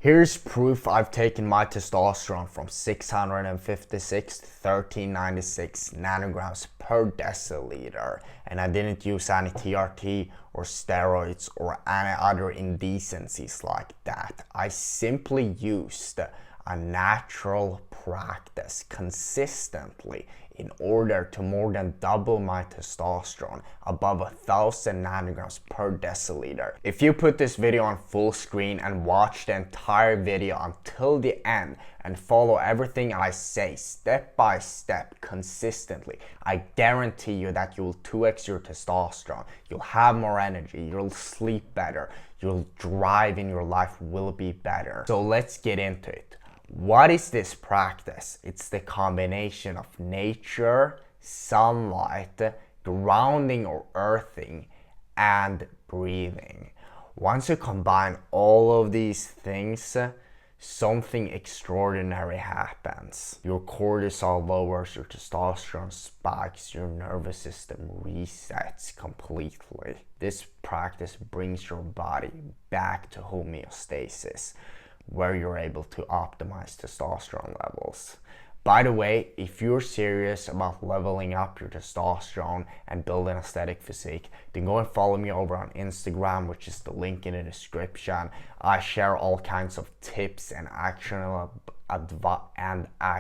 Here's proof I've taken my testosterone from 656 to 1396 nanograms per deciliter, and I didn't use any TRT or steroids or any other indecencies like that. I simply used a natural practice consistently in order to more than double my testosterone above 1000 nanograms per deciliter. If you put this video on full screen and watch the entire video until the end and follow everything I say step by step consistently, I guarantee you that you'll 2x your testosterone, you'll have more energy, you'll sleep better, your drive in your life will be better. So let's get into it. What is this practice? It's the combination of nature, sunlight, grounding or earthing, and breathing. Once you combine all of these things, something extraordinary happens. Your cortisol lowers, your testosterone spikes, your nervous system resets completely. This practice brings your body back to homeostasis, where you're able to optimize testosterone levels. By the way, if you're serious about leveling up your testosterone and building an aesthetic physique, then go and follow me over on Instagram, which is the link in the description. I share all kinds of tips and actionable advice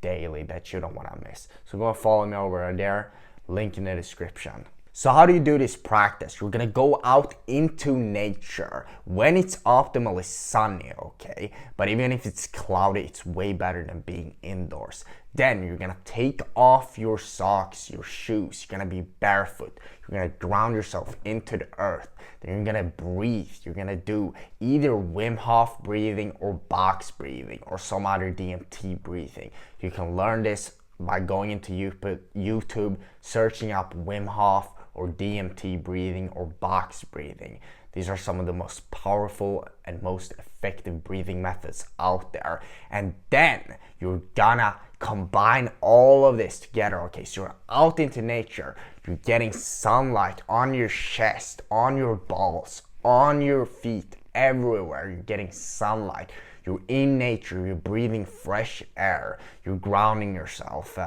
daily that you don't want to miss. So go and follow me over there, link in the description. So how do you do this practice? You're gonna go out into nature when it's optimally sunny, okay? But even if it's cloudy, it's way better than being indoors. Then you're gonna take off your socks, your shoes, you're gonna be barefoot. You're gonna ground yourself into the earth. Then you're gonna breathe. You're gonna do either Wim Hof breathing or box breathing or some other DMT breathing. You can learn this by going into YouTube, searching up Wim Hof or DMT breathing or box breathing. These are some of the most powerful and most effective breathing methods out there. And then you're gonna combine all of this together. Okay, so you're out into nature, you're getting sunlight on your chest, on your balls, on your feet, everywhere. You're getting sunlight. You're in nature, you're breathing fresh air, you're grounding yourself,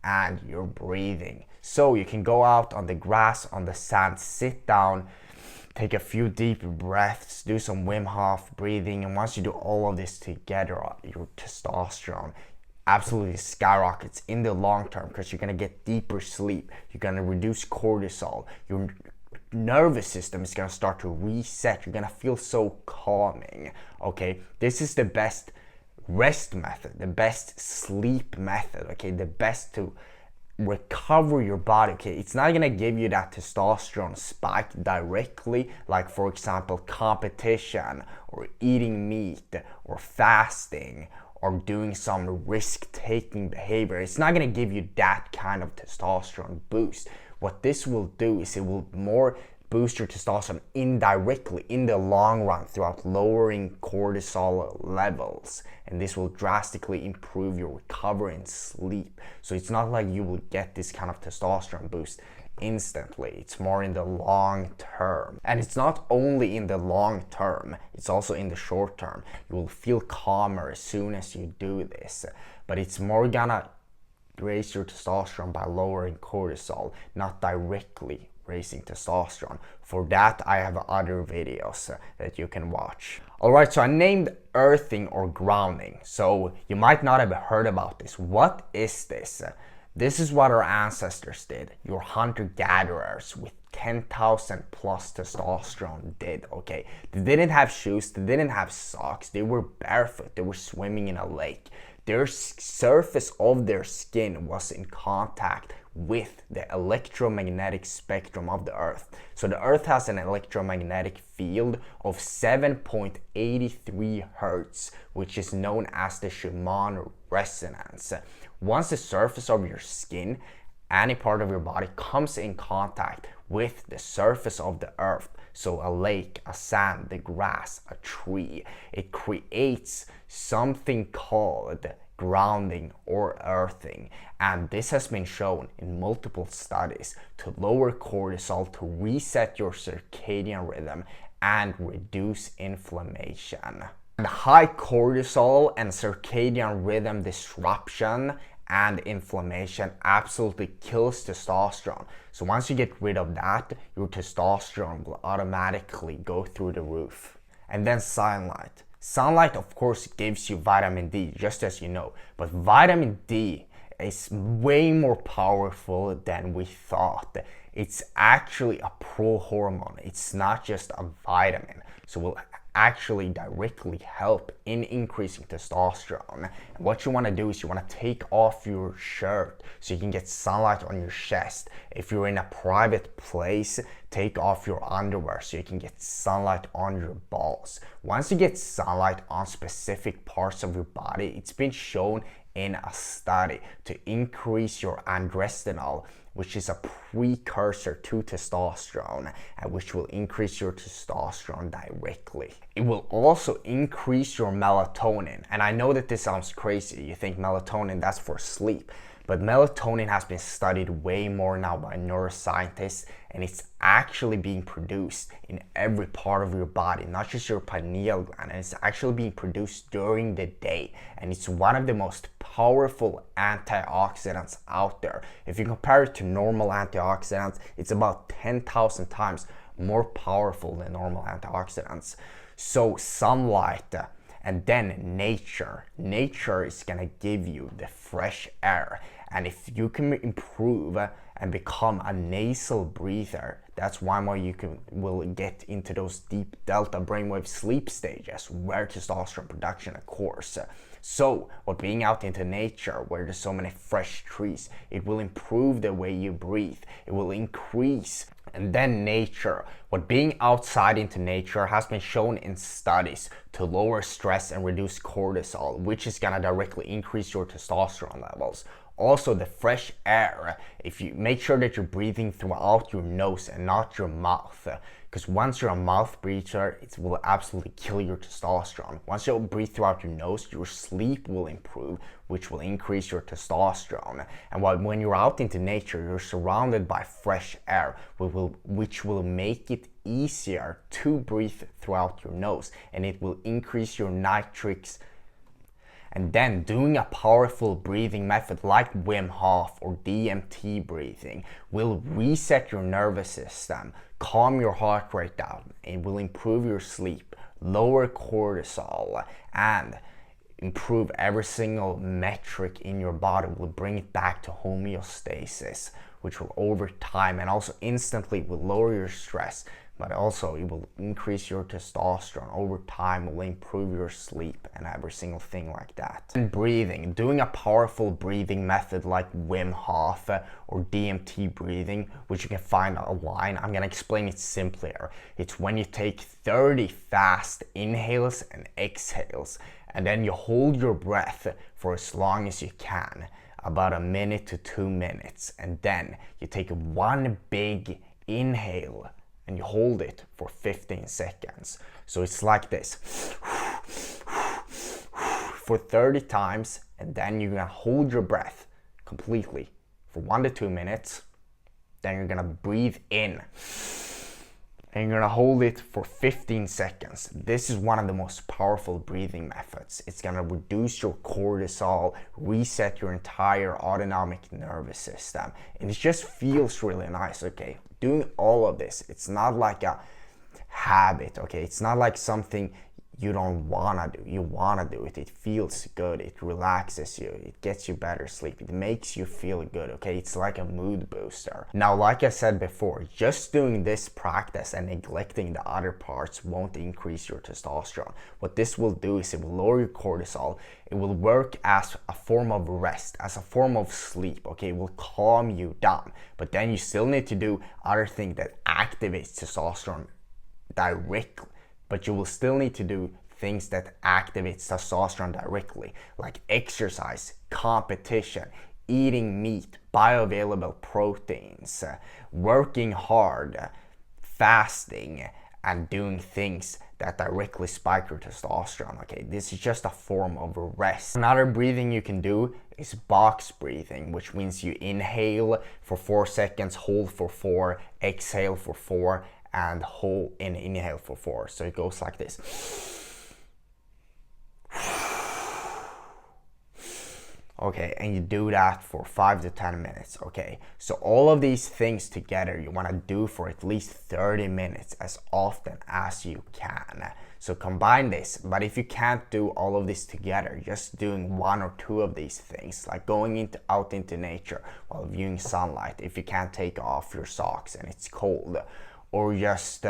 and you're breathing. So you can go out on the grass, on the sand, sit down, take a few deep breaths, do some Wim Hof breathing, and once you do all of this together, your testosterone absolutely skyrockets in the long term because you're gonna get deeper sleep, you're gonna reduce cortisol, your nervous system is gonna start to reset, you're gonna feel so calming. Okay, this is the best rest method, the best sleep method, okay, the best to recover your body. Okay, it's not gonna give you that testosterone spike directly, like for example competition or eating meat or fasting or doing some risk-taking behavior. It's not gonna give you that kind of testosterone boost. What this will do is it will more boost your testosterone indirectly in the long run throughout lowering cortisol levels, and this will drastically improve your recovery and sleep. So it's not like you will get this kind of testosterone boost instantly. It's more in the long term, and it's not only in the long term, it's also in the short term. You will feel calmer as soon as you do this, but it's more gonna raise your testosterone by lowering cortisol, not directly raising testosterone. For that, I have other videos that you can watch. Alright, so I named earthing or grounding. So you might not have heard about this. What is this? This is what our ancestors did. Your hunter-gatherers with 10,000 plus testosterone did, okay? They didn't have shoes, they didn't have socks, they were barefoot, they were swimming in a lake. Their surface of their skin was in contact with the electromagnetic spectrum of the earth. So the earth has an electromagnetic field of 7.83 hertz, which is known as the Schumann resonance. Once the surface of your skin, any part of your body, comes in contact with the surface of the earth, so a lake, a sand, the grass, a tree, it creates something called grounding or earthing, and this has been shown in multiple studies to lower cortisol, to reset your circadian rhythm, and reduce inflammation. And high cortisol and circadian rhythm disruption and inflammation absolutely kills testosterone. So once you get rid of that, your testosterone will automatically go through the roof. And then sunlight. Sunlight, of course, gives you vitamin D, just as you know, but vitamin D is way more powerful than we thought. It's actually a pro-hormone. It's not just a vitamin. So it will actually directly help in increasing testosterone. And what you want to do is you want to take off your shirt so you can get sunlight on your chest. If you're in a private place, take off your underwear so you can get sunlight on your balls. Once you get sunlight on specific parts of your body, it's been shown in a study to increase your androstenol, which is a precursor to testosterone, and which will increase your testosterone directly. It will also increase your melatonin. And I know that this sounds crazy. You think melatonin, that's for sleep. But melatonin has been studied way more now by neuroscientists, and it's actually being produced in every part of your body, not just your pineal gland, and it's actually being produced during the day. And it's one of the most powerful antioxidants out there. If you compare it to normal antioxidants, it's about 10,000 times more powerful than normal antioxidants. So sunlight, and then nature. Nature is gonna give you the fresh air. And if you can improve and become a nasal breather, that's one way you will get into those deep delta brainwave sleep stages where testosterone production occurs. So, what being out into nature where there's so many fresh trees, it will improve the way you breathe. It will increase. And then nature. What being outside into nature has been shown in studies to lower stress and reduce cortisol, which is gonna directly increase your testosterone levels. Also, the fresh air, if you make sure that you're breathing throughout your nose and not your mouth, because once you're a mouth breather, it will absolutely kill your testosterone. Once you breathe throughout your nose, your sleep will improve, which will increase your testosterone. And when you're out into nature, you're surrounded by fresh air, which will make it easier to breathe throughout your nose, and it will increase your nitrics. And then doing a powerful breathing method like Wim Hof or DMT breathing will reset your nervous system, calm your heart rate down, it will improve your sleep, lower cortisol, and improve every single metric in your body. Will bring it back to homeostasis, which will over time and also instantly will lower your stress, but also it will increase your testosterone over time, will improve your sleep and every single thing like that. And breathing, doing a powerful breathing method like Wim Hof or DMT breathing, which you can find online. I'm gonna explain it simpler. It's when you take 30 fast inhales and exhales, and then you hold your breath for as long as you can, about 1 minute to 2 minutes, and then you take one big inhale and you hold it for 15 seconds. So it's like this for 30 times, and then you're gonna hold your breath completely for 1 to 2 minutes. Then you're gonna breathe in and you're gonna hold it for 15 seconds. This is one of the most powerful breathing methods. It's gonna reduce your cortisol, reset your entire autonomic nervous system, and it just feels really nice, okay? Doing all of this, it's not like a habit, okay? It's not like something you don't wanna do. You wanna do it. It feels good. It relaxes you. It gets you better sleep. It makes you feel good, okay? It's like a mood booster. Now, like I said before, just doing this practice and neglecting the other parts won't increase your testosterone. What this will do is it will lower your cortisol. It will work as a form of rest, as a form of sleep, okay? It will calm you down. But then you still need to do other things that activates testosterone directly. But you will still need to do things that activate testosterone directly, like exercise, competition, eating meat, bioavailable proteins, working hard, fasting, and doing things that directly spike your testosterone, okay? This is just a form of rest. Another breathing you can do is box breathing, which means you inhale for 4 seconds, hold for 4, exhale for 4, and hold and inhale for 4. So it goes like this. Okay, and you do that for 5 to 10 minutes. Okay, so all of these things together you want to do for at least 30 minutes as often as you can. So combine this, but if you can't do all of this together, just doing 1 or 2 of these things, like going out into nature while viewing sunlight if you can't take off your socks and it's cold, or just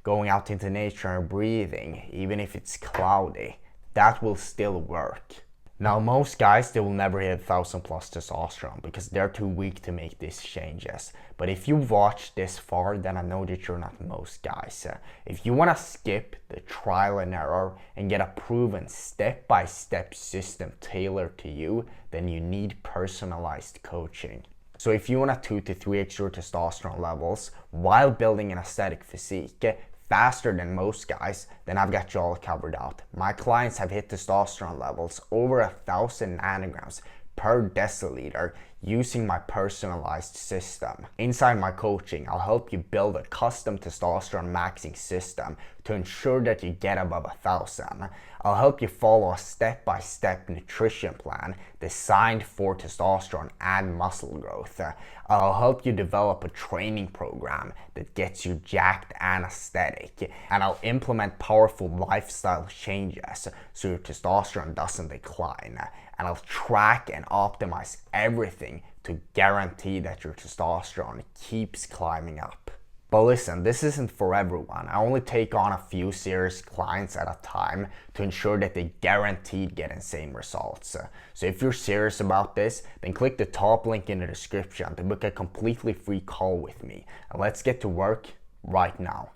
going out into nature and breathing even if it's cloudy, that will still work. Now, most guys, they will never hit 1000 plus testosterone because they're too weak to make these changes. But if you watch this far, then I know that you're not most guys. If you want to skip the trial and error and get a proven step-by-step system tailored to you, then you need personalized coaching. So if you want to 2 to 3x your testosterone levels while building an aesthetic physique faster than most guys, then I've got you all covered out. My clients have hit testosterone levels over 1000 nanograms per deciliter using my personalized system. Inside my coaching, I'll help you build a custom testosterone maxing system to ensure that you get above 1000. I'll help you follow a step-by-step nutrition plan designed for testosterone and muscle growth. I'll help you develop a training program that gets you jacked and aesthetic. And I'll implement powerful lifestyle changes so your testosterone doesn't decline. And I'll track and optimize everything to guarantee that your testosterone keeps climbing up. But listen, this isn't for everyone. I only take on a few serious clients at a time to ensure that they guaranteed get insane results. So if you're serious about this, then click the top link in the description to book a completely free call with me. And let's get to work right now.